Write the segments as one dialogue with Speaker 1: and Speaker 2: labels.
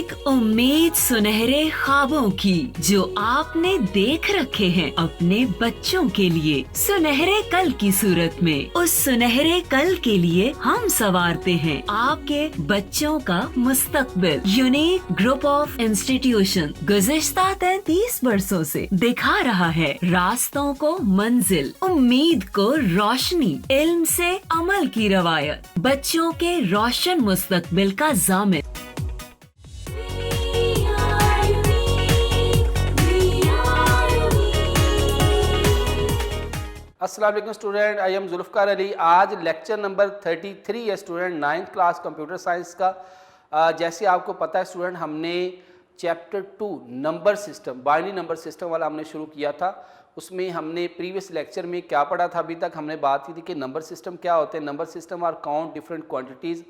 Speaker 1: एक उम्मीद सुनहरे ख्वाबों की जो आपने देख रखे हैं अपने बच्चों के लिए, सुनहरे कल की सूरत में। उस सुनहरे कल के लिए हम संवारते हैं आपके बच्चों का मुस्तकबिल। यूनिक ग्रुप ऑफ इंस्टीट्यूशन गुज़िश्ता 33 वर्षों से दिखा रहा है रास्तों को मंजिल, उम्मीद को रोशनी, इल्म से अमल की रवायत, बच्चों के रोशन मुस्तकबिल का जामिन।
Speaker 2: अस्सलाम वालेकुम student, I am Zulfiqar Ali. आज लेक्चर नंबर 33 है student, 9th class computer science का। जैसे आपको पता है स्टूडेंट, हमने chapter 2 number system, binary number system वाला हमने शुरू किया था। उसमें हमने प्रीवियस लेक्चर में क्या पढ़ा था, अभी तक हमने बात की थी कि नंबर सिस्टम क्या होते हैं। Number system are count different quantities,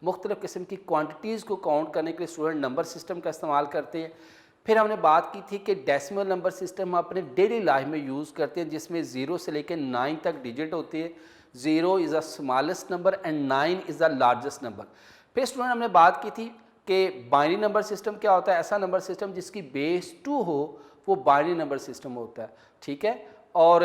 Speaker 2: मुख्तलिफ़ किस्म की क्वान्टिटीज़ को काउंट करने के लिए स्टूडेंट नंबर सिस्टम का इस्तेमाल करते हैं। फिर हमने बात की थी कि डेसिमल नंबर सिस्टम हम अपने डेली लाइफ में यूज़ करते हैं, जिसमें 0 से लेकर 9 तक डिजिट होती है। 0 is the smallest number and 9 is the largest number. फिर स्टूडेंट हमने बात की थी कि बाइनरी नंबर सिस्टम क्या होता है। ऐसा नंबर सिस्टम जिसकी बेस 2 हो वो बाइनरी नंबर सिस्टम होता है, ठीक है। और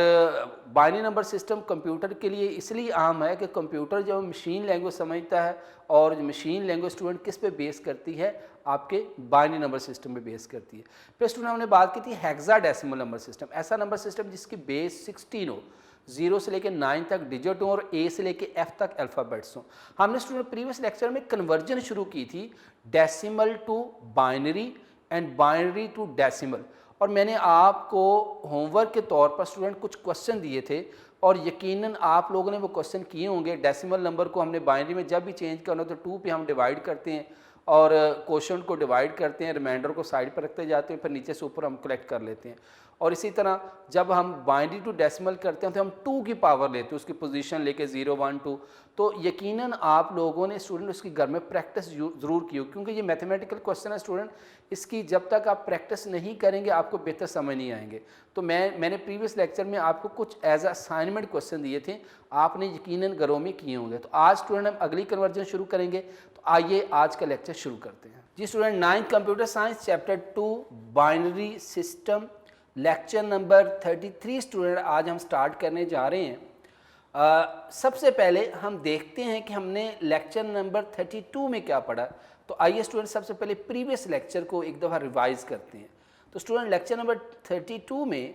Speaker 2: बाइनरी नंबर सिस्टम कंप्यूटर के लिए इसलिए आम है कि कंप्यूटर जब मशीन लैंग्वेज समझता है, और मशीन लैंग्वेज स्टूडेंट किस पे बेस करती है, आपके बाइनरी नंबर सिस्टम पे बेस करती है। फिर स्टूडेंट हमने बात की थी हेक्साडेसिमल नंबर सिस्टम, ऐसा नंबर सिस्टम जिसकी बेस 16 हो, 0 से लेकर 9 तक डिजिट हो और A से लेकर F तक अल्फ़ाबेट्स हों। हमने स्टूडेंट प्रीवियस लेक्चर में कन्वर्जन शुरू की थी, decimal to binary and binary to decimal. और मैंने आपको होमवर्क के तौर पर स्टूडेंट कुछ क्वेश्चन दिए थे, और यकीनन आप लोगों ने वो क्वेश्चन किए होंगे। डेसिमल नंबर को हमने बाइनरी में जब भी चेंज करना तो 2 पे हम डिवाइड करते हैं और क्वोशंट को डिवाइड करते हैं, रिमाइंडर को साइड पर रखते जाते हैं, फिर नीचे से ऊपर हम कलेक्ट कर लेते हैं। और इसी तरह जब हम बाइनरी टू डेसिमल करते हैं तो हम 2 की पावर लेते हैं, उसकी पोजीशन लेके 0 1 2। तो यकीनन आप लोगों ने स्टूडेंट उसकी घर में प्रैक्टिस ज़रूर की हो, क्योंकि ये मैथमेटिकल क्वेश्चन है स्टूडेंट, इसकी जब तक आप प्रैक्टिस नहीं करेंगे आपको बेहतर समझ नहीं आएंगे। तो मैंने प्रीवियस लेक्चर में आपको कुछ एज असाइनमेंट क्वेश्चन दिए थे, आपने यकीनन घरों में किए होंगे। तो आज स्टूडेंट हम अगली कन्वर्जन शुरू करेंगे। तो आइए आज का लेक्चर शुरू करते हैं। जी student, 9th computer science chapter 2 binary system lecture number 33 student आज हम स्टार्ट करने जा रहे हैं। सबसे पहले हम देखते हैं कि हमने लेक्चर नंबर 32 में क्या पढ़ा। तो आइए स्टूडेंट सबसे पहले प्रीवियस लेक्चर को एक दफ़ा रिवाइज करते हैं। तो स्टूडेंट लेक्चर नंबर 32 में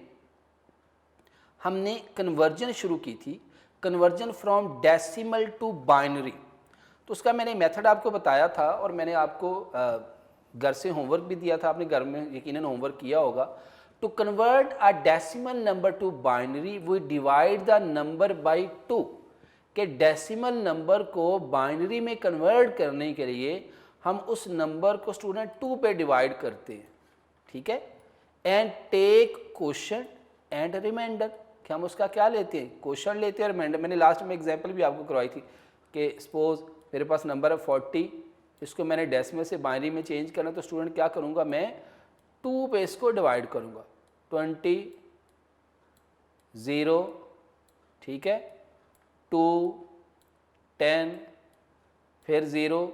Speaker 2: हमने कन्वर्जन शुरू की थी, conversion from decimal to binary. तो उसका मैंने मेथड आपको बताया था, और मैंने आपको घर से होमवर्क भी दिया था, आपने घर में यकीनन होमवर्क किया होगा। To convert a decimal number to binary, we divide the number by 2। कि डेसिमल नंबर को बाइनरी में कन्वर्ट करने के लिए हम उस नंबर को स्टूडेंट 2 पे डिवाइड करते हैं, ठीक है। And take quotient and remainder, कि हम उसका क्या लेते हैं, क्वोशंट लेते हैं, रिमाइंडर। मैंने लास्ट में एग्जांपल भी आपको करवाई थी कि सपोज मेरे पास नंबर है 40, इसको मैंने डेसिमल से बाइनरी में चेंज करना, तो स्टूडेंट क्या करूँगा, मैं 2 पे इसको डिवाइड करूँगा, 20 0, ठीक है, 2 10 फिर 0,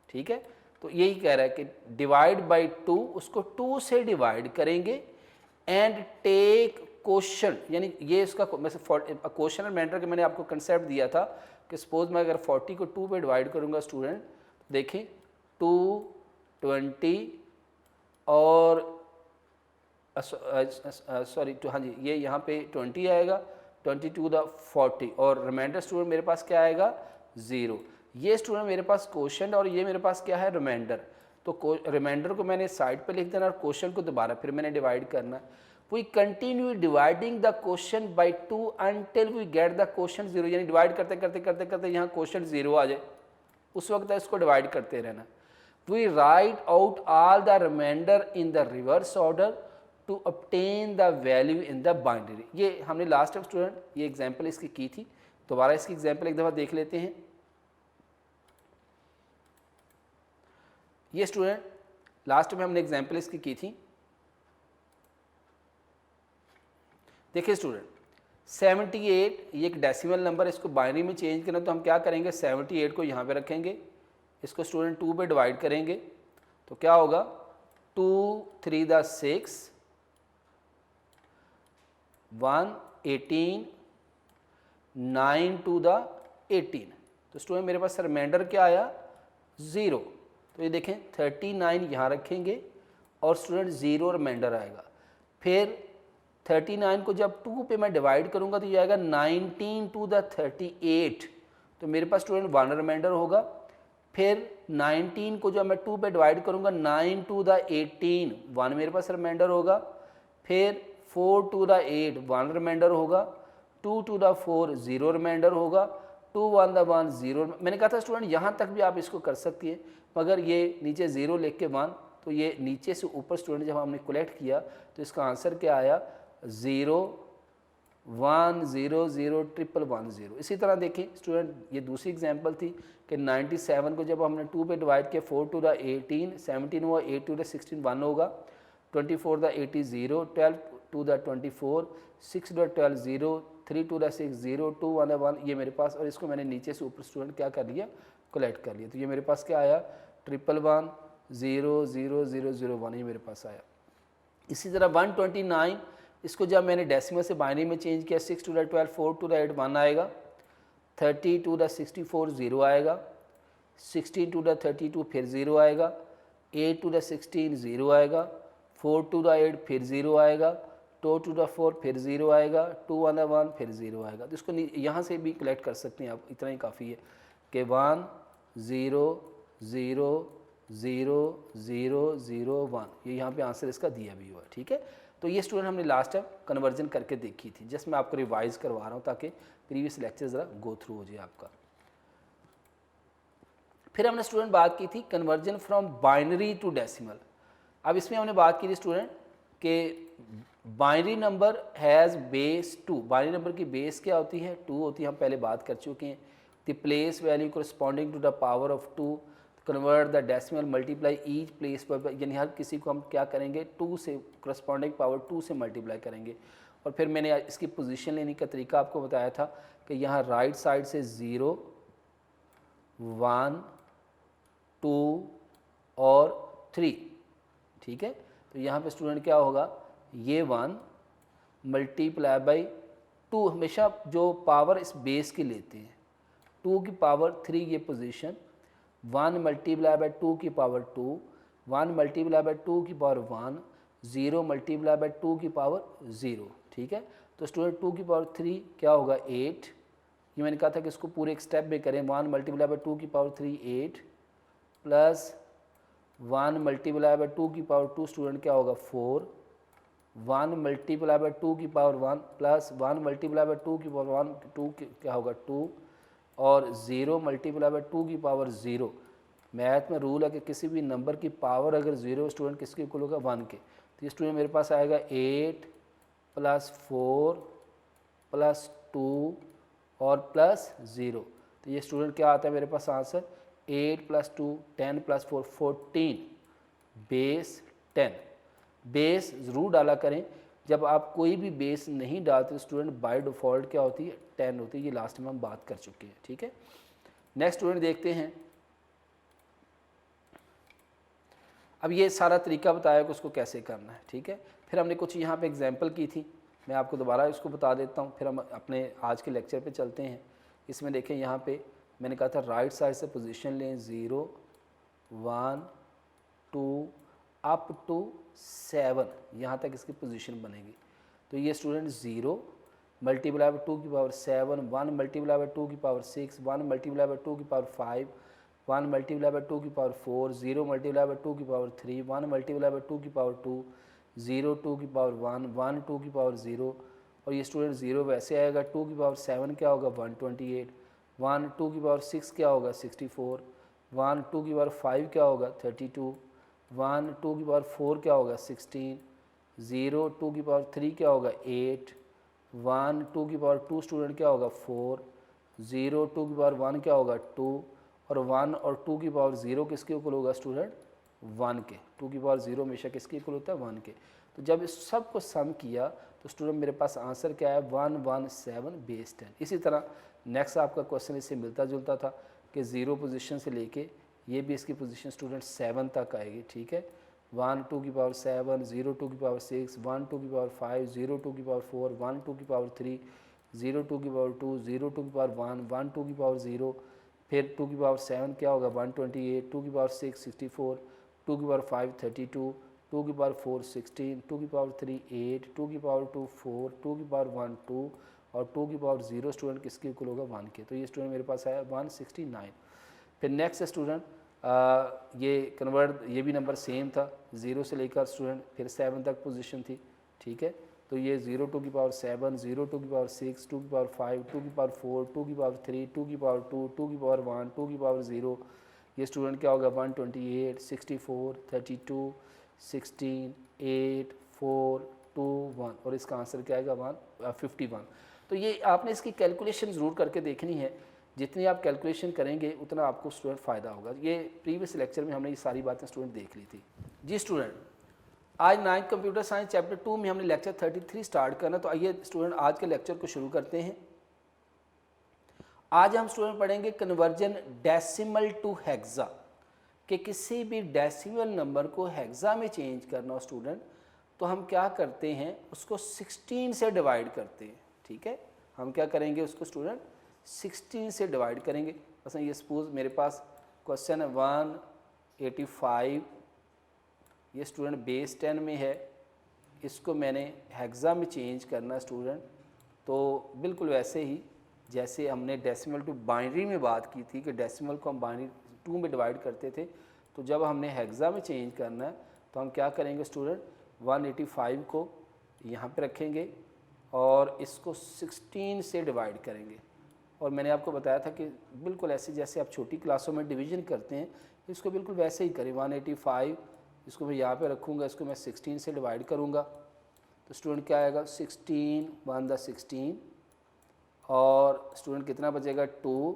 Speaker 2: ठीक है। तो यही कह रहा है कि डिवाइड बाय 2, उसको 2 से डिवाइड करेंगे एंड टेक क्वोशंट, यानी ये इसका क्वोशंट एंड रिमाइंडर का मैंने आपको कंसेप्ट दिया था कि सपोज मैं अगर 40 को 2 पे डिवाइड करूँगा स्टूडेंट, देखें 2 20 और सॉरी हाँ जी, ये यहाँ पे 20 आएगा, 20 टू द 40, और रिमाइंडर स्टूडेंट मेरे पास क्या आएगा, 0। ये स्टूडेंट मेरे पास क्वोशंट और ये मेरे पास क्या है, रिमाइंडर। तो रिमाइंडर को मैंने साइड पे लिख देना और क्वोशंट को दोबारा फिर मैंने डिवाइड करना। We continue dividing the quotient by 2 until we get the quotient 0, यानी डिवाइड करते करते करते करते यहाँ क्वोशंट 0 आ जाए, उस वक्त इसको डिवाइड करते रहना। We write out all the remainder in the reverse order to obtain the value in the binary. ये हमने लास्ट टाइम स्टूडेंट ये एग्जांपल इसकी की थी, दोबारा इसकी एग्जांपल एक दफ़ा देख लेते हैं। ये स्टूडेंट लास्ट में हमने एग्जांपल इसकी की थी, देखिए स्टूडेंट 78, ये एक डेसिमल नंबर, इसको बाइनरी में चेंज करना, तो हम क्या करेंगे, 78 को यहाँ पे रखेंगे, इसको स्टूडेंट 2 पे डिवाइड करेंगे, तो क्या होगा 2 3 द 6 1 18 9 2 द 18। तो स्टूडेंट मेरे पास रिमाइंडर क्या आया 0। तो ये देखें 39 यहाँ रखेंगे और स्टूडेंट 0 रिमाइंडर आएगा। फिर 39 को जब 2 पे मैं डिवाइड करूँगा तो ये आएगा 19 टू द 38। तो मेरे पास स्टूडेंट 1 रिमाइंडर होगा। फिर 19 को जब मैं 2 पे डिवाइड करूँगा 9 टू द 18 1 मेरे पास रिमाइंडर होगा। फिर 4 टू द 8 1 रिमाइंडर होगा। 2 टू द 4 0 रिमाइंडर होगा। 2 1 द 1 0। मैंने कहा था स्टूडेंट यहाँ तक भी आप इसको कर सकती है, मगर ये नीचे 0 लिख के 1, तो ये नीचे से ऊपर स्टूडेंट जब हमने कलेक्ट किया तो इसका आंसर क्या आया 0 1 0 0 1 1 0। इसी तरह देखें स्टूडेंट, ये दूसरी एग्जांपल थी कि 97 को जब हमने 2 पे डिवाइड किया 4 टू द 18 17 हुआ, 8 टू द 16 1 होगा, 24 the 80 0, 12 to the 24 6 to the 12 0, 3 to the 6 0, 2 1 1 ये मेरे पास, और इसको मैंने नीचे से ऊपर स्टूडेंट क्या कर लिया कलेक्ट कर लिया। तो ये मेरे पास क्या आया 1 1 0 0 0 0 1 ये मेरे पास आया। इसी तरह 129 इसको जब मैंने डेसिमल से बाइनरी में चेंज किया 6 टू द 12 4 टू द 8 1 आएगा, 30 टू द 64 0 आएगा, 16 टू द 32 फिर 0 आएगा, 8 टू द 16 0 आएगा, 4 टू द 8 फिर 0 आएगा, 2 टू द 4 फिर 0 आएगा, 2 1 1 फिर 0 आएगा। तो इसको यहाँ से भी कलेक्ट कर सकते हैं आप, इतना ही काफ़ी है कि 1 0 0 0 0 0 1 ये यहाँ पे आंसर इसका दिया भी हुआ है। ठीक है, तो ये स्टूडेंट हमने लास्ट टाइम कन्वर्जन करके देखी थी, जस्ट मैं आपको रिवाइज करवा रहा हूँ ताकि प्रीवियस लेक्चर ज़रा गो थ्रू हो जाए आपका। फिर हमने स्टूडेंट बात की थी conversion from binary to decimal. अब इसमें हमने बात की थी स्टूडेंट कि binary number has base 2। Binary number की बेस क्या होती है 2 होती है, हम पहले बात कर चुके हैं। The place value corresponding to the power of 2, convert the decimal multiply each place पर, यानी हर किसी को हम क्या करेंगे 2 से करस्पॉन्डिंग पावर 2 से मल्टीप्लाई करेंगे। और फिर मैंने इसकी पोजीशन लेने का तरीका आपको बताया था कि यहाँ राइट साइड से 0 1 2 और 3। ठीक है, तो यहाँ पे स्टूडेंट क्या होगा ये 1 मल्टीप्लाई बाई 2, हमेशा जो पावर इस बेस की लेते हैं 2 की पावर 3 ये पोजीशन, 1 मल्टीप्लाई बाई 2 की पावर 2, 1 मल्टीप्लाई बाई 2 की पावर 1, 0 मल्टीप्लाई बाई 2 की पावर 0। ठीक है, तो स्टूडेंट 2 की पावर 3 क्या होगा 8। ये मैंने कहा था कि इसको पूरे एक स्टेप में करें। 1 मल्टीप्लाई बाई 2 की पावर 3 8 प्लस 1 मल्टीप्लाई बाई 2 की पावर 2 स्टूडेंट क्या होगा 4, 1 मल्टीप्लाई बाई 2 की पावर 1 प्लस 1 मल्टीप्लाई बाई 2 की पावर 1 2 क्या होगा 2, और 0 मल्टीप्लाई बाई 2 की पावर 0। मैथ में रूल है कि किसी भी नंबर की पावर अगर 0 स्टूडेंट किसके इक्वल होगा 1 के। तो ये स्टूडेंट मेरे पास आएगा 8 प्लस 4 प्लस 2 और प्लस 0। तो ये स्टूडेंट क्या आता है मेरे पास answer 8 plus 2 10 plus 4 14 base 10। Base ज़रूर डाला करें, जब आप कोई भी बेस नहीं डालते स्टूडेंट बाय डिफ़ॉल्ट क्या होती है 10 होती है। ये लास्ट में हम बात कर चुके हैं। ठीक है, नेक्स्ट स्टूडेंट देखते हैं। अब ये सारा तरीका बताया कि उसको कैसे करना है। ठीक है, फिर हमने कुछ यहाँ पे एग्जांपल की थी, मैं आपको दोबारा इसको बता देता हूँ, फिर हम अपने आज के लेक्चर पे चलते हैं। इसमें देखें यहाँ पे मैंने कहा था राइट साइड से पोजीशन लें 0 1 2 अप टू 7, यहाँ तक इसकी पोजीशन बनेगी। तो ये स्टूडेंट 0 मल्टीप्लाई बाई 2 की पावर 7, 1 मल्टीप्लाई बाई 2 की पावर 6, 1 मल्टीप्लाई बाई 2 की पावर 5, 1 मल्टीप्लाई बाई 2 की पावर 4, 0 मल्टीप्लाई बाई 2 की पावर 3, 1 मल्टीप्लाई बाई 2 की पावर 2, 0 2 की पावर 1, 1 2 की पावर 0। और ये स्टूडेंट 0 वैसे आएगा। 2 की पावर 7 क्या होगा 128, 1 2 की पावर 6 क्या होगा 64, 1 2 की पावर 5 क्या होगा 32, 1 2 की पावर 4 क्या होगा 16, 0 2 की पावर 3 क्या होगा 8, 1 2 की पावर 2 स्टूडेंट क्या होगा 4, 0 2 की पावर 1 क्या होगा 2, और 1 और 2 की पावर 0 किसके इक्वल होगा स्टूडेंट 1 के। 2 की पावर 0 हमेशा किसके इक्वल होता है 1 के। तो जब इस सब को सम किया तो स्टूडेंट मेरे पास आंसर क्या है 117 बेस 10। इसी तरह नेक्स्ट आपका क्वेश्चन इससे मिलता जुलता था कि 0 पोजीशन से लेके ये भी इसकी पोजीशन स्टूडेंट 7 तक आएगी, ठीक है। 1 2 की पावर 7, 0 2 की पावर 6, 1 2 की पावर 5, 0 2 की पावर 4, 1 2 की पावर 3, 0 2 की पावर 2, 0 2 की पावर 1, 1 2 की पावर 0, फिर 2 की पावर 7 क्या होगा 128, 2 की पावर 6 64, 2 की पावर 5 32, 2 की पावर 4 16, 2 की पावर 3 8, 2 की पावर 2 4, 2 की पावर 1 2 और 2 की पावर 0 स्टूडेंट किसके इक्वल होगा 1 के। तो ये स्टूडेंट मेरे पास आया 169। फिर नेक्स्ट स्टूडेंट ये कन्वर्ट, ये भी नंबर सेम था, 0 से लेकर स्टूडेंट फिर 7 तक पोजीशन थी, ठीक है। तो ये 0 2 की पावर 7, 0 2 की पावर 6, 2 की पावर 5, 2 की पावर 4, 2 की पावर 3, 2 की पावर 2, 2 की पावर 1, 2 की पावर 0, ये स्टूडेंट क्या होगा 128, 64, 32, 16, 8, 4, 2, 1 और इसका आंसर क्या आएगा 51। तो ये आपने इसकी कैलकुलेशन ज़रूर करके देखनी है, जितनी आप कैलकुलेशन करेंगे उतना आपको स्टूडेंट फ़ायदा होगा। ये प्रीवियस लेक्चर में हमने ये सारी बातें स्टूडेंट देख ली थी। जी स्टूडेंट, आज 9th कंप्यूटर साइंस चैप्टर 2 में हमने लेक्चर 33 स्टार्ट करना, तो आइए स्टूडेंट आज के लेक्चर को शुरू करते हैं। आज हम स्टूडेंट पढ़ेंगे कन्वर्जन डेसिमल टू हेक्सा, कि किसी भी डेसिमल नंबर को हेक्सा में चेंज करना हो स्टूडेंट, तो हम क्या करते हैं उसको 16 से डिवाइड करते हैं, ठीक है। हम क्या करेंगे उसको स्टूडेंट 16 से डिवाइड करेंगे। मतलब ये सपोज मेरे पास क्वेश्चन है 185, ये स्टूडेंट बेस 10 में है, इसको मैंने हेक्सा में चेंज करना स्टूडेंट, तो बिल्कुल वैसे ही जैसे हमने डेसिमल टू बाइनरी में बात की थी कि डेसिमल को हम बाइनरी 2 में डिवाइड करते थे, तो जब हमने हेक्सा में चेंज करना है तो हम क्या करेंगे स्टूडेंट 185 को यहाँ पे रखेंगे और इसको 16 से डिवाइड करेंगे। और मैंने आपको बताया था कि बिल्कुल ऐसे जैसे आप छोटी क्लासों में डिवीज़न करते हैं, इसको बिल्कुल वैसे ही करें। 185 इसको मैं यहाँ पे रखूँगा, इसको मैं 16 से डिवाइड करूँगा, तो स्टूडेंट क्या आएगा 16 1 द 16 और स्टूडेंट कितना बचेगा 2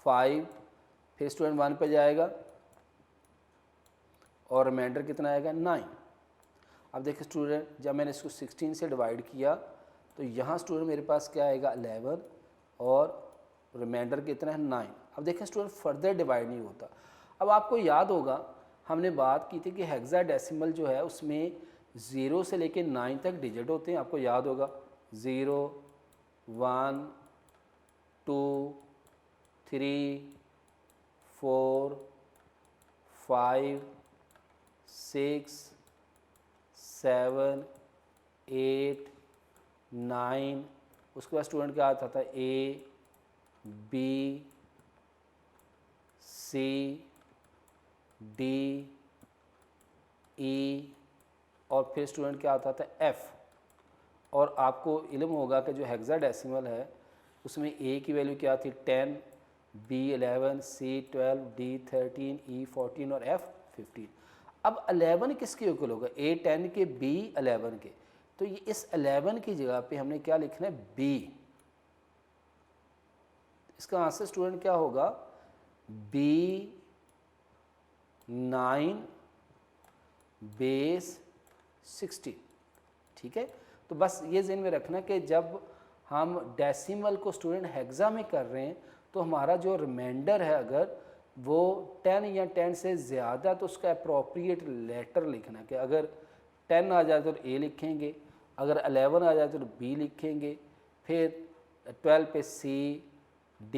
Speaker 2: 5, फिर स्टूडेंट 1 पे जाएगा और रिमाइंडर कितना आएगा 9। अब देखिए स्टूडेंट जब मैंने इसको 16 से डिवाइड किया तो यहाँ स्टूडेंट मेरे पास क्या आएगा 11 और रिमाइंडर कितना है 9। अब देखें स्टूडेंट फर्दर डिवाइड नहीं होता। अब आपको याद होगा हमने बात की थी कि हेक्साडेसिमल जो है उसमें 0 से लेके 9 तक डिजिट होते हैं, आपको याद होगा 0 1 2 3 4 5 6 7 8 9, उसके बाद स्टूडेंट क्या आता था A B C D E और फिर स्टूडेंट क्या आता था F। और आपको इल्म होगा कि जो हेक्साडेसिमल है उसमें A की वैल्यू क्या थी 10, B 11, C 12, D 13, E 14 और F 15। अब 11 किसके इक्वल होगा A 10 के B 11 के, तो ये इस 11 की जगह पे हमने क्या लिखना है B। इसका आंसर स्टूडेंट क्या होगा B 9 बेस 16, ठीक है। तो बस ये ज़हन में रखना कि जब हम डेसिमल को स्टूडेंट हेक्सा में कर रहे हैं तो हमारा जो रिमाइंडर है अगर वो 10 या 10 से ज़्यादा तो उसका अप्रोप्रिएट लेटर लिखना, कि अगर 10 आ जाए तो A लिखेंगे, अगर 11 आ जाए तो B लिखेंगे, फिर 12 पे C D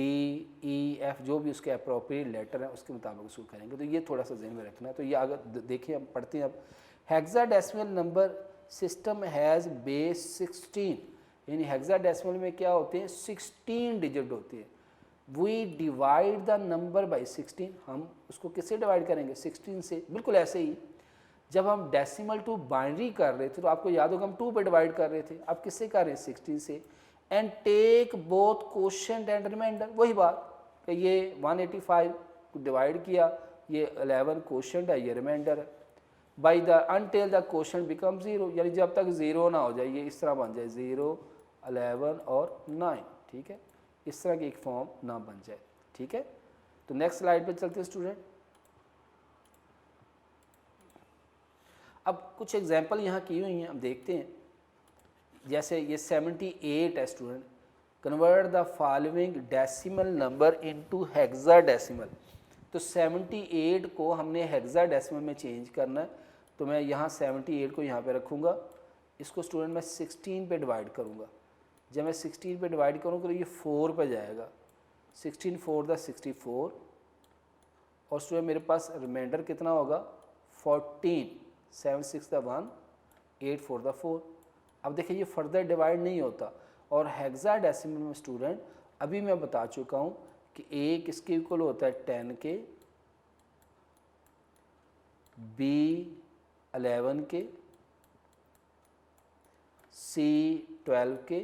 Speaker 2: E F जो भी उसके अप्रोप्रिएट लेटर हैं उसके मुताबिक उसको करेंगे। तो ये थोड़ा सा ज़हन में रखना है। तो ये अगर देखिए हम पढ़ते हैं अब hexadecimal number system has base 16, यानी हेक्साडेसिमल में क्या होते हैं 16 डिजिट होते हैं। We divide the number by 16, हम उसको किससे डिवाइड करेंगे 16 से। बिल्कुल ऐसे ही जब हम डेसिमल टू बाइनरी कर रहे थे तो आपको याद होगा हम 2 पे डिवाइड कर रहे थे, अब किससे कर रहे हैं 16 से। And take both quotient and remainder, वही बात कि ये 185 को डिवाइड किया, ये 11 कोशेंट है, ये रिमाइंडर है। By the until the quotient become 0, यानी जब तक 0 ना हो जाए ये इस तरह बन जाए 0 11 और 9, ठीक है, इस तरह की एक फॉर्म ना बन जाए, ठीक है। तो नेक्स्ट स्लाइड पे चलते हैं स्टूडेंट। अब कुछ एग्जांपल यहाँ की हुई हैं, हम देखते हैं। जैसे ये 78 है student, convert the following decimal number into hexadecimal. तो 78 को हमने हेक्साडेसिमल में चेंज करना है, तो मैं यहाँ 78 को यहाँ पे रखूँगा, इसको स्टूडेंट मैं 16 पे डिवाइड करूँगा। जब मैं 16 पे डिवाइड करूँगा तो ये 4 पे जाएगा, 16 4 दा 64, और स्टूडेंट मेरे पास रिमाइंडर कितना होगा 14, 7 6 दा 1, 8 4 दा 4। अब देखिए ये फर्दर डिवाइड नहीं होता, और हेक्साडेसिमल में स्टूडेंट अभी मैं बता चुका हूँ कि ए किसके इक्वल होता है 10 के, बी 11 के, सी 12 के,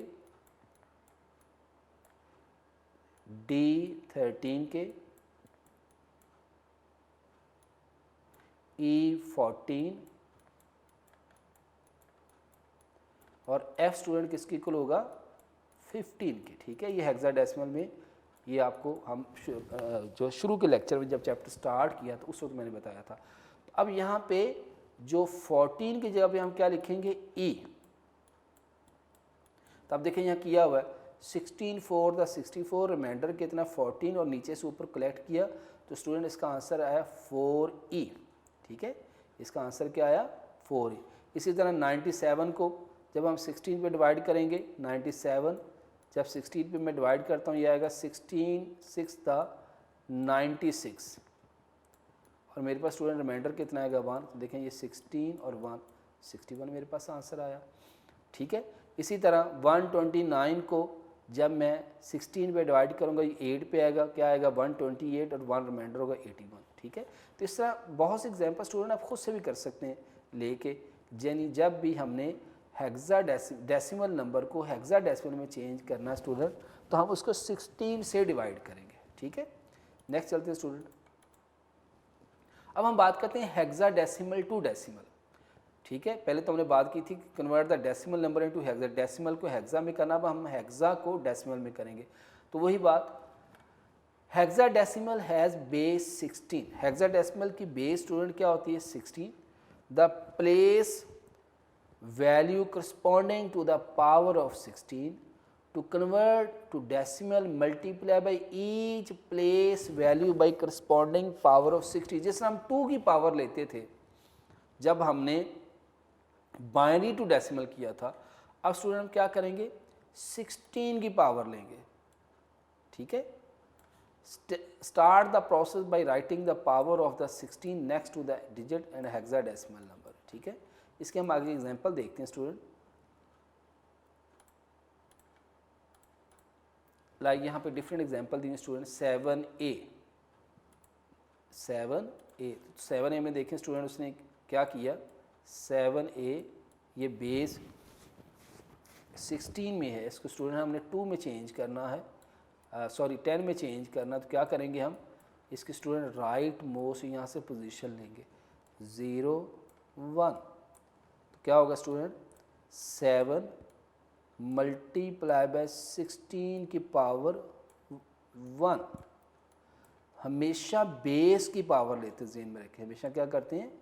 Speaker 2: डी 13 के, ई 14 और एफ स्टूडेंट किसके इक्वल होगा 15 के। ठीक है, ये हेक्साडेसिमल में ये आपको हम जो शुरू के लेक्चर में जब चैप्टर स्टार्ट किया तो उस वक्त मैंने बताया था। तो अब यहाँ पे जो 14 की जगह पे हम क्या लिखेंगे ई। तो अब देखें यहाँ किया हुआ है 16 4 दा 64, रिमाइंडर कितना 14 और नीचे से ऊपर कलेक्ट किया, तो स्टूडेंट इसका आंसर आया 4E। ठीक है, इसका आंसर क्या आया 4E। इसी तरह 97 को जब हम 16 पे डिवाइड करेंगे, 97 जब 16 पे मैं डिवाइड करता हूँ ये आएगा 16 6 दा 96, और मेरे पास स्टूडेंट रिमाइंडर कितना आएगा 1। तो देखें ये 16 और 1 61 मेरे पास आंसर आया। ठीक है, इसी तरह 129 को जब मैं 16 पे डिवाइड करूँगा ये 8 पे आएगा, क्या आएगा 128 और 1 रिमाइंडर होगा 81। ठीक है, तो इस तरह बहुत से एग्जाम्पल स्टूडेंट आप खुद से भी कर सकते हैं लेके, यानी जब भी हमने हेक्साडेसिमल नंबर को हेक्साडेसिमल में चेंज करना स्टूडेंट तो हम उसको 16 से डिवाइड करेंगे। ठीक है, नेक्स्ट चलते हैं स्टूडेंट। अब हम बात करते हैं हेक्साडेसिमल टू डेसिमल। ठीक है, पहले तो हमने बात की थी कि convert the decimal number into hexa, decimal को हेक्सा में करना, अब हम हेक्सा को डेसिमल में करेंगे। तो वही बात, हेक्साडेसिमल हैज़ बेस 16। हेक्साडेसिमल की बेस स्टूडेंट क्या होती है 16। The place value corresponding to the power of 16 to convert to decimal multiply by each place value by corresponding power of 60। जिस हम 2 की पावर लेते थे जब हमने बाइनरी टू डेसिमल किया था, अब स्टूडेंट हम क्या करेंगे 16 की पावर लेंगे। ठीक है, start the process by writing the power of the 16 next to the digit and hexadecimal number. ठीक है, इसके हम आगे एग्जांपल देखते हैं स्टूडेंट। लाइक यहाँ पे डिफरेंट एग्जांपल दिए स्टूडेंट। 7A में देखें स्टूडेंट उसने क्या किया 7A ये बेस 16 में है, इसको स्टूडेंट हमने 2 में चेंज करना है, 10 में चेंज करना। तो क्या करेंगे हम इसके स्टूडेंट राइट मोस्ट यहाँ से पोजीशन लेंगे 0 1। तो क्या होगा स्टूडेंट 7 मल्टीप्लाई बाय 16 की पावर 1। हमेशा बेस की पावर लेते हैं, ज़हन में रखें, हमेशा क्या करते हैं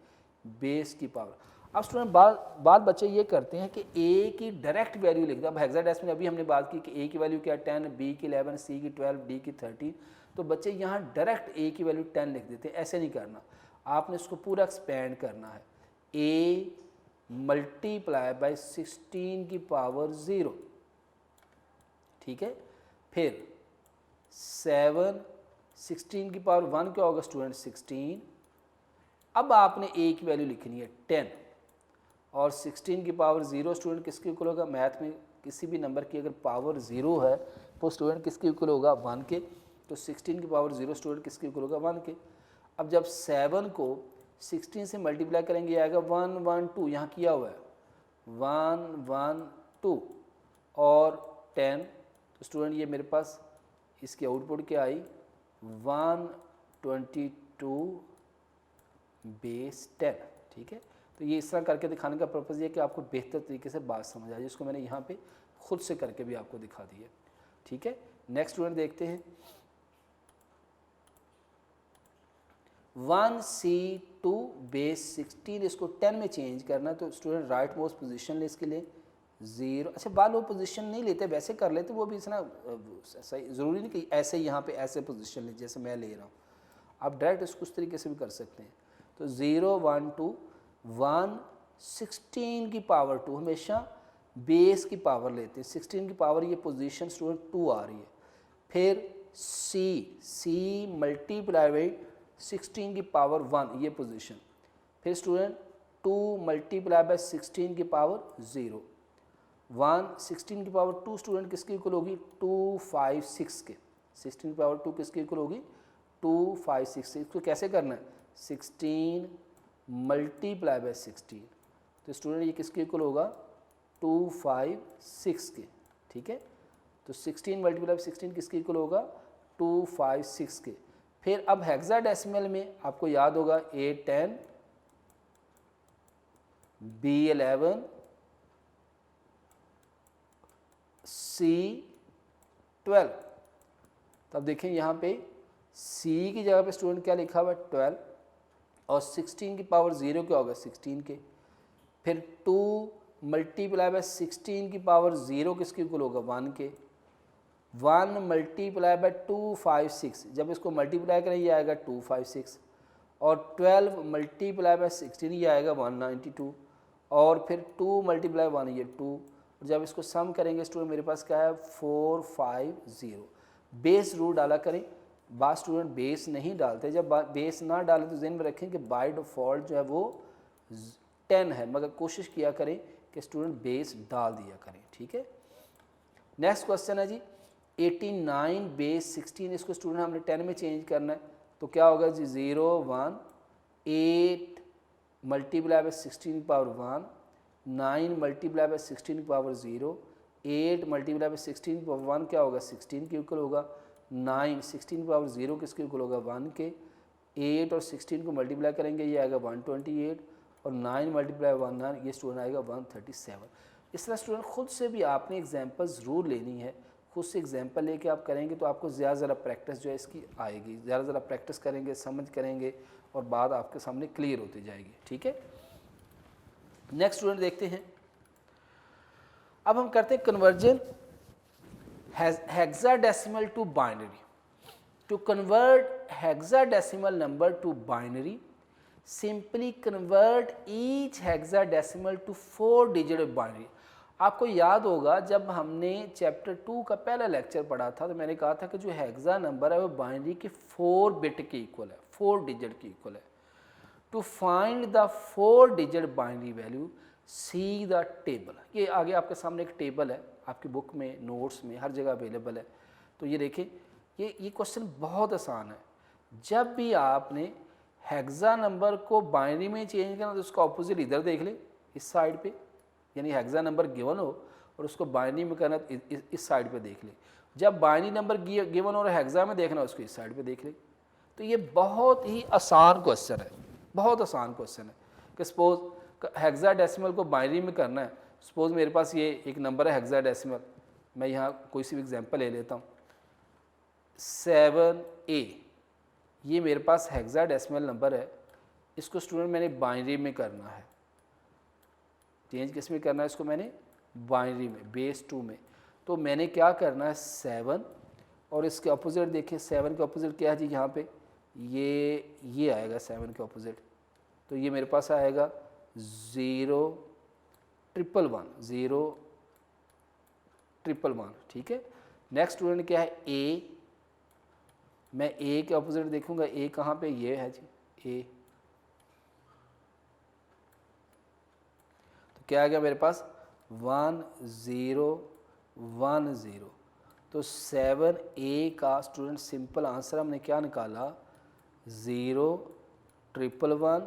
Speaker 2: बेस की पावर। अब स्टूडेंट बात बच्चे ये करते हैं कि ए की डायरेक्ट वैल्यू लिखते हैं। अब हेक्साडेसिमल में अभी हमने बात की कि ए की वैल्यू क्या 10, बी की 11, सी की 12, डी की 13। तो बच्चे यहाँ डायरेक्ट ए की वैल्यू 10 लिख देते हैं। ऐसे नहीं करना, आपने इसको पूरा एक्सपेंड करना है। ए मल्टीप्लाई बाय 16 की पावर 0। ठीक है, फिर 7 16 की पावर 1 क्या होगा स्टूडेंट 16। अब आपने ए की वैल्यू लिखनी है 10 और 16 की पावर 0 स्टूडेंट किसके इक्वल होगा। मैथ में किसी भी नंबर की अगर पावर 0 है तो स्टूडेंट किसके इक्वल होगा 1 के। तो 16 की पावर 0 स्टूडेंट किसके इक्वल होगा 1 के। अब जब 7 को 16 से मल्टीप्लाई करेंगे आएगा 1 1 2, यहाँ किया हुआ है 1 1 2 और 10। तो स्टूडेंट ये मेरे पास इसकी आउटपुट क्या आई 122 बेस 10। ठीक है, तो ये इस तरह करके दिखाने का पर्पज़ ये कि आपको बेहतर तरीके से बात समझ आ जाए, जिसको मैंने यहाँ पे खुद से करके भी आपको दिखा दी है। ठीक है, नेक्स्ट स्टूडेंट देखते हैं 1C2 बेस 16, इसको 10 में चेंज करना है। तो स्टूडेंट राइट मोस्ट पोजीशन ले इसके लिए 0। अच्छा बाल वो पोजीशन नहीं लेते, वैसे कर लेते, वो भी इतना सही ज़रूरी नहीं कि ऐसे यहाँ पे ऐसे पोजीशन ले जैसे मैं ले रहा हूँ। आप डायरेक्ट इसको उस तरीके से भी कर सकते हैं। तो 0 1 2 1 16 की पावर 2, हमेशा बेस की पावर लेते हैं। 16 की पावर ये पोजीशन स्टूडेंट 2 आ रही है। फिर c मल्टीप्लाई बाई 16 की पावर 1 ये पोजीशन। फिर स्टूडेंट 2 मल्टीप्लाई बाई 16 की पावर 0, 1 16 की पावर 2 स्टूडेंट किसके इक्वल होगी 2 5 6 के। 16 की पावर 2 किसके इक्वल होगी 2 5 6। इसको कैसे करना है 16 मल्टीप्लाई बाई 16, तो स्टूडेंट ये किसके इक्वल होगा 2 5 6 के। ठीक है, तो 16 मल्टीप्लाई बाई 16 किसके इक्वल होगा 2 5 6 के। फिर अब हेक्साडेसिमल में आपको याद होगा A10 B11 C12। तब देखें यहाँ पे C की जगह पे स्टूडेंट क्या लिखा हुआ है 12, और 16 की पावर 0 क्या होगा 16 के। फिर 2 मल्टीप्लाई बाय 16 की पावर 0 किसके इक्वल होगा 1 के। 1 मल्टीप्लाई बाय 2 5 6, जब इसको मल्टीप्लाई करें ये आएगा 2 5 6, और 12 मल्टीप्लाई बाय 16 ये आएगा 192, और फिर 2 मल्टीप्लाई 1 ये 2, जब इसको सम करेंगे स्टूडेंट मेरे पास क्या है 4 5 0। बेस रूल डाला करें, बात स्टूडेंट बेस नहीं डालते, जब बेस ना डालें तो ज़हन में रखें कि बाय डिफ़ॉल्ट जो है वो 10 है, मगर कोशिश किया करें कि स्टूडेंट बेस डाल दिया करें। ठीक है, नेक्स्ट क्वेश्चन है जी 89 बेस 16, इसको स्टूडेंट हमने 10 में चेंज करना है, तो क्या होगा जी 0 1 8 multiply by 16 power 1, 9 multiply by 16 power 0, 8 multiply by 16 power 1 क्या होगा 16 के इक्वल होगा, 9 16 पावर 0 किसके इक्वल होगा 1 के। 8 और 16 को मल्टीप्लाई करेंगे ये आएगा 128, और 9 मल्टीप्लाई 1 9 ये स्टूडेंट आएगा 137। इस तरह स्टूडेंट खुद से भी आपने एग्जांपल ज़रूर लेनी है, खुद से एग्जांपल लेके आप करेंगे तो आपको ज़्यादा प्रैक्टिस जो है इसकी आएगी, ज़्यादा प्रैक्टिस करेंगे समझ करेंगे और बात आपके सामने क्लियर होती जाएगी। ठीक है, नेक्स्ट स्टूडेंट देखते हैं, अब हम करते हैं conversion hexadecimal to binary. To convert hexadecimal number to binary simply convert each hexadecimal to 4 digit binary. आपको याद होगा जब हमने चैप्टर 2 का पहला लेक्चर पढ़ा था तो मैंने कहा था कि जो हेक्सा नंबर है वो बाइनरी के 4 बिट के इक्वल है, 4 डिजिट के इक्वल है। To find the 4 digit binary value see the table. ये आगे आपके सामने एक टेबल है, आपकी बुक में नोट्स में हर जगह अवेलेबल है। तो ये देखें, ये क्वेश्चन बहुत आसान है। जब भी आपने हेक्सा नंबर को बाइनरी में चेंज करना तो उसका ऑपोजिट इधर देख लें इस साइड पे, यानी हेक्सा नंबर गिवन हो और उसको बाइनरी में करना तो इस साइड पे देख लें। जब बाइनरी नंबर गिवन और हेक्सा में देखना उसको इस साइड पे देख लें। तो ये बहुत ही आसान क्वेश्चन है, बहुत आसान क्वेश्चन है कि सपोज हेक्साडेसिमल को बाइनरी में करना है। सपोज मेरे पास ये एक नंबर है हेक्साडेसिमल, मैं यहाँ कोई सी भी एग्जांपल ले लेता हूँ 7A, ये मेरे पास हेक्साडेसिमल नंबर है, इसको स्टूडेंट मैंने बाइनरी में करना है। चेंज किस में करना है इसको मैंने बाइनरी में, बेस 2 में। तो मैंने क्या करना है 7 और इसके अपोजिट देखिए 7 के अपोजिट क्या है जी यहाँ पे ये आएगा 7 के अपोजिट। तो ये मेरे पास आएगा 0 1 1 0 1 1। ठीक है, नेक्स्ट स्टूडेंट क्या है A, मैं A के अपोजिट देखूंगा, A कहाँ पे ये है जी A। तो क्या आ गया मेरे पास 1 0 1 0। तो 7A का स्टूडेंट सिंपल आंसर हमने क्या निकाला 0 1 1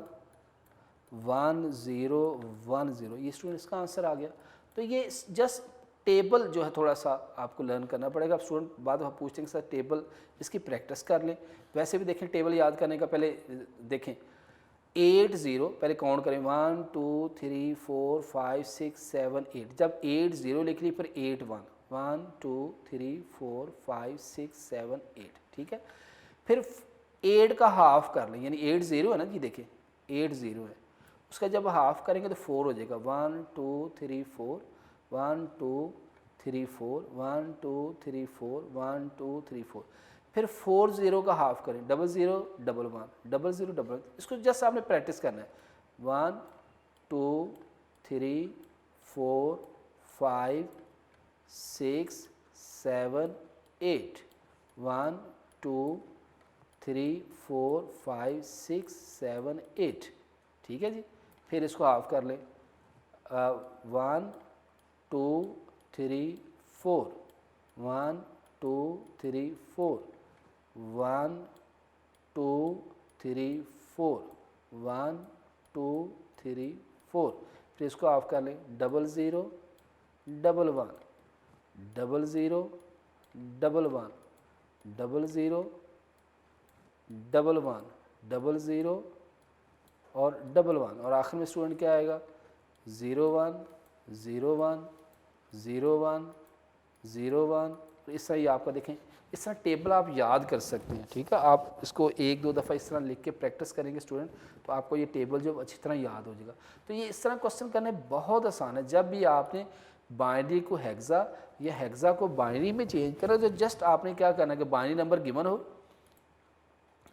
Speaker 2: 1 0 1 0, ये स्टूडेंट इसका आंसर आ गया। तो ये जस्ट टेबल जो है थोड़ा सा आपको लर्न करना पड़ेगा। आप स्टूडेंट बाद में पूछते हैं कि सर टेबल इसकी प्रैक्टिस कर लें, वैसे भी देखें टेबल याद करने का पहले देखें 8 0 पहले काउंट करें 1 2 3 4 5 6 7 8, जब 8 0 लिख ली फिर 8 1 1 2 3 4 5 6 7 8। ठीक है, फिर 8 का हाफ कर लें, यानी 8 0 है ना जी, देखें 8 0 है, उसका जब हाफ करेंगे तो 4 हो जाएगा 1 2 3 4 1 2 3 4 1 2 3 4 1 2 3 4। फिर 4 0 का हाफ करें, 0 0 1 1 0 0 1 1, इसको जस्ट आपने प्रैक्टिस करना है। 1 2 3 4 5 6 7 8, 1 2 3 4 5 6 7 8, ठीक है जी। फिर इसको हाफ कर लें, 1 2 3 4, 1 2 3 4, 1 2 3 4, 1 2 3 4, फिर इसको हाफ कर लें, 0 0 1 1 0 0 1 1 0 0 1 1 0 0 और 1 1, और आखिर में स्टूडेंट क्या आएगा, 0 1 0 1 0 1 0 1। तो इस तरह ये आपका देखें, इस तरह टेबल आप याद कर सकते हैं, ठीक है। आप इसको एक दो दफ़ा इस तरह लिख के प्रैक्टिस करेंगे स्टूडेंट, तो आपको ये टेबल जो अच्छी तरह याद हो जाएगा। तो ये इस तरह क्वेश्चन करने बहुत आसान है। जब भी आपने बाइनरी को हेक्सा या हेक्सा को बाइनरी में चेंज करा, तो जस्ट आपने क्या करना है कि बाइनरी नंबर गिवन हो,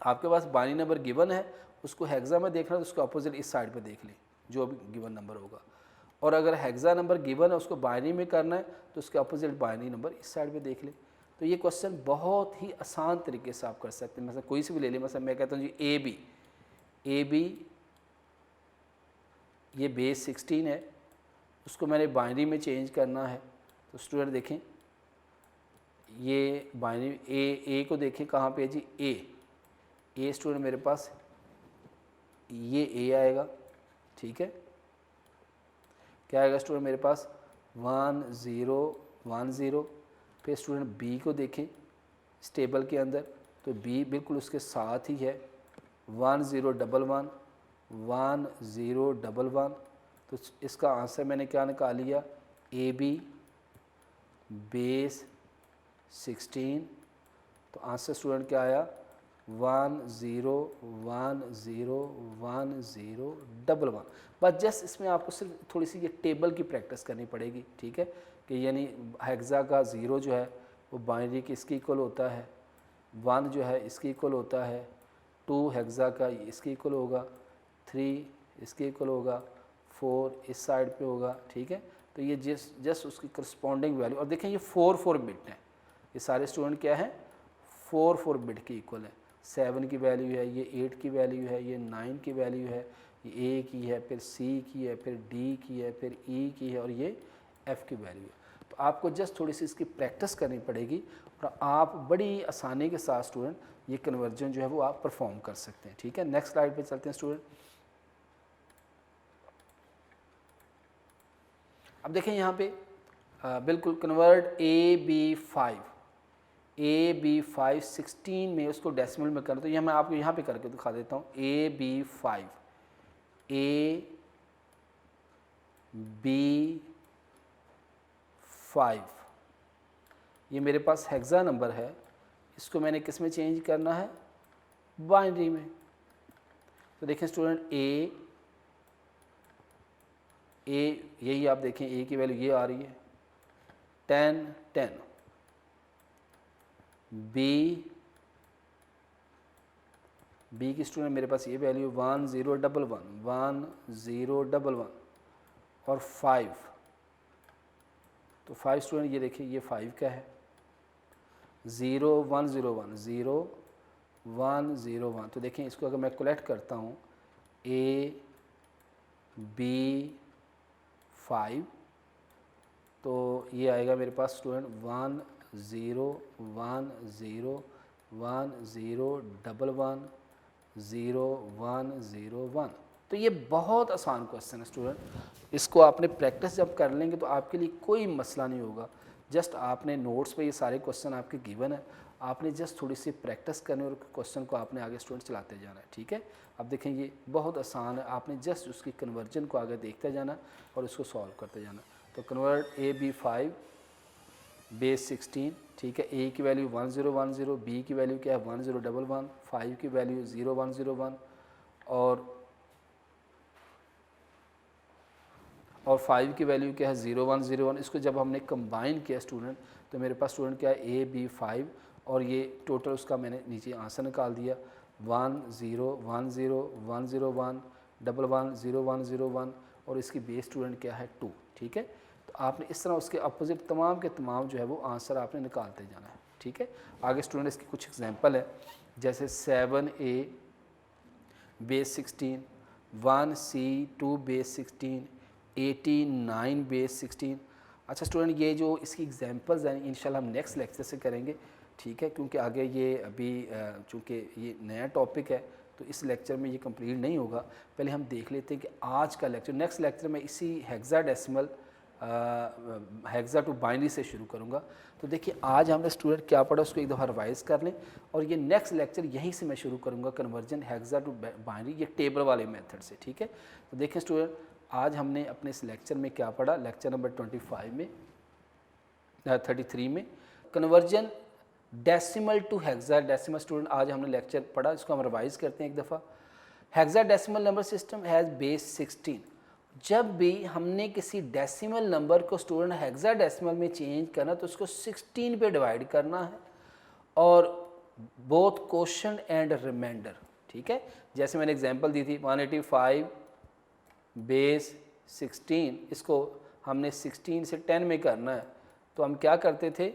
Speaker 2: आपके पास बाइनरी नंबर गिवन है, उसको हेक्सा में देखना है तो उसको अपोजिट इस साइड पे देख लें जो भी गिवन नंबर होगा। और अगर हेक्सा नंबर गिवन है उसको बाइनरी में करना है तो उसके अपोजिट बाइनरी नंबर इस साइड पे देख लें। तो ये क्वेश्चन बहुत ही आसान तरीके से आप कर सकते हैं। मतलब कोई से भी ले लें, मतलब मैं कहता हूँ जी ए बी ये बेस 16 है, उसको मैंने बाइनरी में चेंज करना है। तो स्टूडेंट देखें, ये बाइनरी ए को देखें कहाँ पे है जी, ए स्टूडेंट मेरे पास ये ए आएगा, ठीक है। क्या आएगा स्टूडेंट मेरे पास 1 0 1 0। फिर स्टूडेंट बी को देखें इस टेबल के अंदर, तो बी बिल्कुल उसके साथ ही है, 1 0 1 1 1 0 1 1। तो इसका आंसर मैंने क्या निकाल लिया, ए बी बेस 16। तो आंसर स्टूडेंट क्या आया, 1 0 1 0 1 0 1 1। बस जस्ट इसमें आपको सिर्फ थोड़ी सी ये टेबल की प्रैक्टिस करनी पड़ेगी, ठीक है। कि यानी हेक्सा का 0 जो है वो बाइनरी के इसके इक्वल होता है, 1 जो है इसके इक्वल होता है, 2 हेक्सा का इसके इक्वल होगा, 3 इसके इक्वल होगा, 4 इस साइड पे होगा, ठीक है। तो ये जस्ट उसकी करस्पॉन्डिंग वैल्यू, और देखें ये 4 बिट हैं, ये सारे स्टूडेंट क्या है 4 बिट के इक्वल है। 7 की वैल्यू है, ये 8 की वैल्यू है, ये 9 की वैल्यू है, ये ए की है, फिर सी की है, फिर डी की है, फिर ई की है, और ये एफ़ की वैल्यू है। तो आपको जस्ट थोड़ी सी इसकी प्रैक्टिस करनी पड़ेगी और आप बड़ी आसानी के साथ स्टूडेंट ये कन्वर्जन जो है वो आप परफॉर्म कर सकते हैं, ठीक है। नेक्स्ट स्लाइड पे चलते हैं स्टूडेंट। अब देखें यहाँ पे बिल्कुल कन्वर्ट ए बी 5 16 में उसको डेसिमल में करना, तो ये मैं आपको यहाँ पे करके दिखा देता हूँ। ए बी 5 ये मेरे पास हेक्सा नंबर है, इसको मैंने किस में चेंज करना है, बाइनरी में। तो देखें स्टूडेंट ए यही आप देखें ए की वैल्यू ये आ रही है 10 10। बी की स्टूडेंट मेरे पास ये वैल्यू 1 0 1 1 1 0 1 1 और 5। तो 5 स्टूडेंट ये देखिए ये 5 का है, 0 1 0 1 0 1 0 1। तो देखें इसको अगर मैं कलेक्ट करता हूँ ए बी 5, तो ये आएगा मेरे पास स्टूडेंट 1 0 1 0 1 0 1 1 0 1 0 1। तो ये बहुत आसान क्वेश्चन है स्टूडेंट, इसको आपने प्रैक्टिस जब कर लेंगे तो आपके लिए कोई मसला नहीं होगा। जस्ट आपने नोट्स पे ये सारे क्वेश्चन आपके गिवन है, आपने जस्ट थोड़ी सी प्रैक्टिस करनी और क्वेश्चन को आपने आगे स्टूडेंट चलाते जाना है, ठीक है। अब देखें ये बहुत आसान है, आपने जस्ट उसकी कन्वर्जन को आगे देखते जाना और उसको सॉल्व करते जाना। तो कन्वर्ट ए बी 5 बेस 16, ठीक है। ए की वैल्यू 1 0 1 0, बी की वैल्यू क्या है 1 0 1 1, 5 की वैल्यू 0 1 0 1 और 5 की वैल्यू क्या है 0 1 0 1। इसको जब हमने कंबाइन किया स्टूडेंट तो मेरे पास स्टूडेंट क्या है ए बी 5 और ये टोटल उसका मैंने नीचे आंसर निकाल दिया 1 0 1 0 1 0 1 1 1 0 1 0 1 और इसकी बेस स्टूडेंट क्या है 2। ठीक है, तो आपने इस तरह उसके अपोजिट तमाम के तमाम जो है वो आंसर आपने निकालते जाना है। ठीक है, आगे स्टूडेंट इसकी कुछ एग्जांपल है, जैसे 7a base 16, 1c 2 base 16, 89 base 16। अच्छा स्टूडेंट, ये जो इसकी एग्जांपल्स हैं इंशाल्लाह हम नेक्स्ट लेक्चर से करेंगे। ठीक है, क्योंकि आगे ये अभी चूँकि ये नया टॉपिक है तो इस लेक्चर में ये कंप्लीट नहीं होगा। पहले हम देख लेते हैं कि आज का लेक्चर, नेक्स्ट लेक्चर में इसी हेक्साडेसिमल हेक्सा टू बाइनरी से शुरू करूँगा। तो देखिए आज हमने स्टूडेंट क्या पढ़ा उसको एक दफ़ा रिवाइज कर लें, और ये नेक्स्ट लेक्चर यहीं से मैं शुरू करूँगा कन्वर्जन हेक्सा टू बाइनरी, ये टेबल वाले मेथड से। ठीक है, तो देखें स्टूडेंट आज हमने अपने इस लेक्चर में क्या पढ़ा, लेक्चर नंबर 25 में 33 में conversion decimal to hexadecimal. Student आज हमने लेक्चर पढ़ा, इसको हम रिवाइज करते हैं एक दफ़ा। Hexadecimal number system has base 16। जब भी हमने किसी डेसिमल नंबर को स्टूडेंट हेक्साडेसिमल में चेंज करना तो उसको 16 पे डिवाइड करना है, और बोथ क्वोशंट एंड रिमाइंडर। ठीक है, जैसे मैंने एग्जांपल दी थी 185 बेस 16, इसको हमने 16 से 10 में करना है, तो हम क्या करते थे,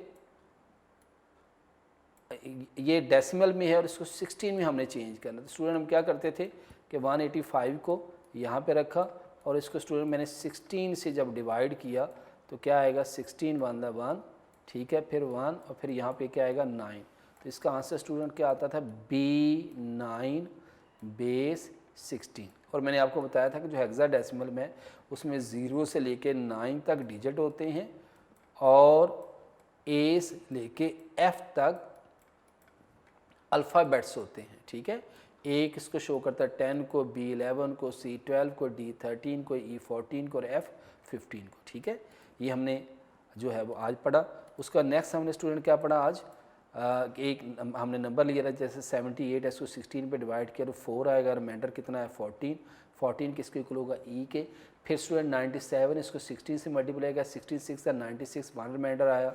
Speaker 2: ये डेसिमल में है और इसको 16 में हमने चेंज करना। तो स्टूडेंट हम क्या करते थे कि 185 को यहाँ पे रखा और इसको स्टूडेंट मैंने 16 से जब डिवाइड किया तो क्या आएगा 16 1 1। ठीक है, फिर 1 और फिर यहाँ पे क्या आएगा 9। तो इसका आंसर स्टूडेंट क्या आता था B9 बेस 16। और मैंने आपको बताया था कि जो हेक्साडेसिमल में उसमें 0 से लेके 9 तक डिजिट होते हैं और A से लेके F तक अल्फ़ाबेट्स होते हैं। ठीक है, एक इसको शो करता है 10 को, B11 को, C12 को, D13 को, E14 को और F15 को। ठीक है, ये हमने जो है वो आज पढ़ा। उसका नेक्स्ट हमने स्टूडेंट क्या पढ़ा आज, एक हमने नंबर लिया था जैसे 78 है, इसको 16 पे डिवाइड किया तो 4 आएगा, रिमाइंडर कितना है 14। 14 किसके इक्वल होगा E के। फिर स्टूडेंट 97 इसको 16 से मल्टीप्लाई किया, 16 6 या 96 1 रिमाइंडर आया।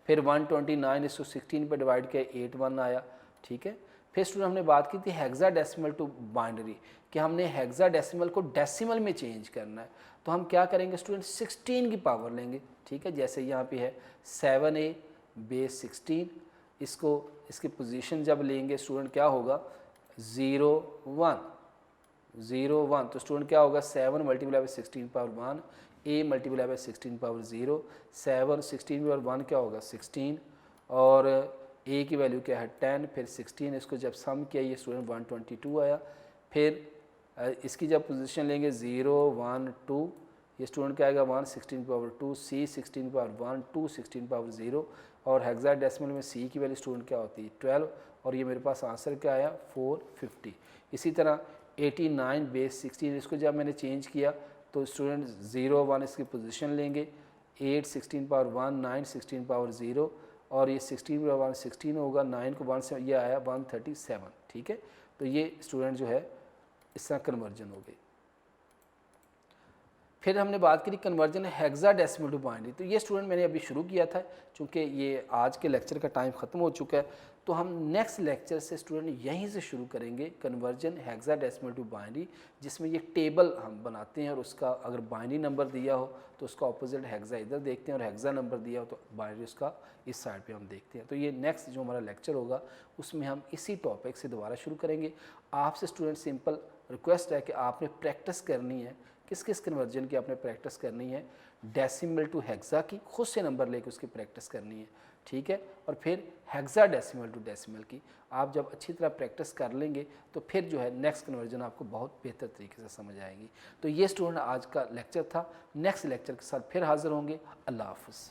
Speaker 2: फिर 129 इसको 16 पे डिवाइड किया 8 1 आया। ठीक है, फिर स्टूडेंट हमने बात की थी हेक्साडेसिमल टू बाइनरी, कि हमने हेक्साडेसिमल को डेसिमल में चेंज करना है। तो हम क्या करेंगे स्टूडेंट 16 की पावर लेंगे। ठीक है, जैसे यहाँ पे है 7a बेस 16, इसको इसकी पोजीशन जब लेंगे स्टूडेंट क्या होगा 0 1 0 1। तो स्टूडेंट क्या होगा 7 multiply by 16 power 1, a multiply by 16 power 0, 7 16 power 1 क्या होगा 16, और a की वैल्यू क्या है 10, फिर 16 इसको जब सम किया ये स्टूडेंट 122 आया। फिर इसकी जब पोजीशन लेंगे 0 1 2, ये स्टूडेंट क्या आएगा 1 16 पावर 2, c 16 पावर 1, 2 16 पावर 0, और हेक्साडेसिमल में c की वैल्यू स्टूडेंट क्या होती है 12, और ये मेरे पास आंसर क्या आया 450। इसी तरह 89 बेस 16, इसको जब मैंने चेंज किया तो स्टूडेंट 0 1 इसकी पोजीशन लेंगे, 8 16 पावर 1, 9 16 पावर 0, और ये 16 पावर 1 16 होगा, 9 को 1 से ये आया 137। ठीक है, तो ये स्टूडेंट जो है इस तरह कन्वर्जन हो गई। फिर हमने बात करी कन्वर्जन हेक्साडेसिमल टू बाइनरी। तो ये स्टूडेंट मैंने अभी शुरू किया था, चूँकि ये आज के लेक्चर का टाइम ख़त्म हो चुका है, तो हम नेक्स्ट लेक्चर से स्टूडेंट यहीं से शुरू करेंगे कन्वर्जन हेक्साडेसिमल टू बाइनरी, जिसमें ये टेबल हम बनाते हैं और उसका अगर बाइनरी नंबर दिया हो तो उसका ऑपोजिट हेक्सा इधर देखते हैं, और हेक्सा नंबर दिया हो तो बाइनरी उसका इस साइड पे हम देखते हैं। तो ये नेक्स्ट जो हमारा लेक्चर होगा उसमें हम इसी टॉपिक से दोबारा शुरू करेंगे। आपसे स्टूडेंट सिंपल रिक्वेस्ट है कि आपने प्रैक्टिस करनी है, किस किस कन्वर्जन की आपने प्रैक्टिस करनी है, डेसिमल टू हेक्सा की खुद से नंबर लेके उसकी प्रैक्टिस करनी है। ठीक है, और फिर हेक्साडेसिमल टू डेसिमल की आप जब अच्छी तरह प्रैक्टिस कर लेंगे तो फिर जो है नेक्स्ट कन्वर्जन आपको बहुत बेहतर तरीके से समझ आएगी। तो ये स्टूडेंट आज का लेक्चर था, नेक्स्ट लेक्चर के साथ फिर हाजिर होंगे। अल्लाह हाफ़िज़।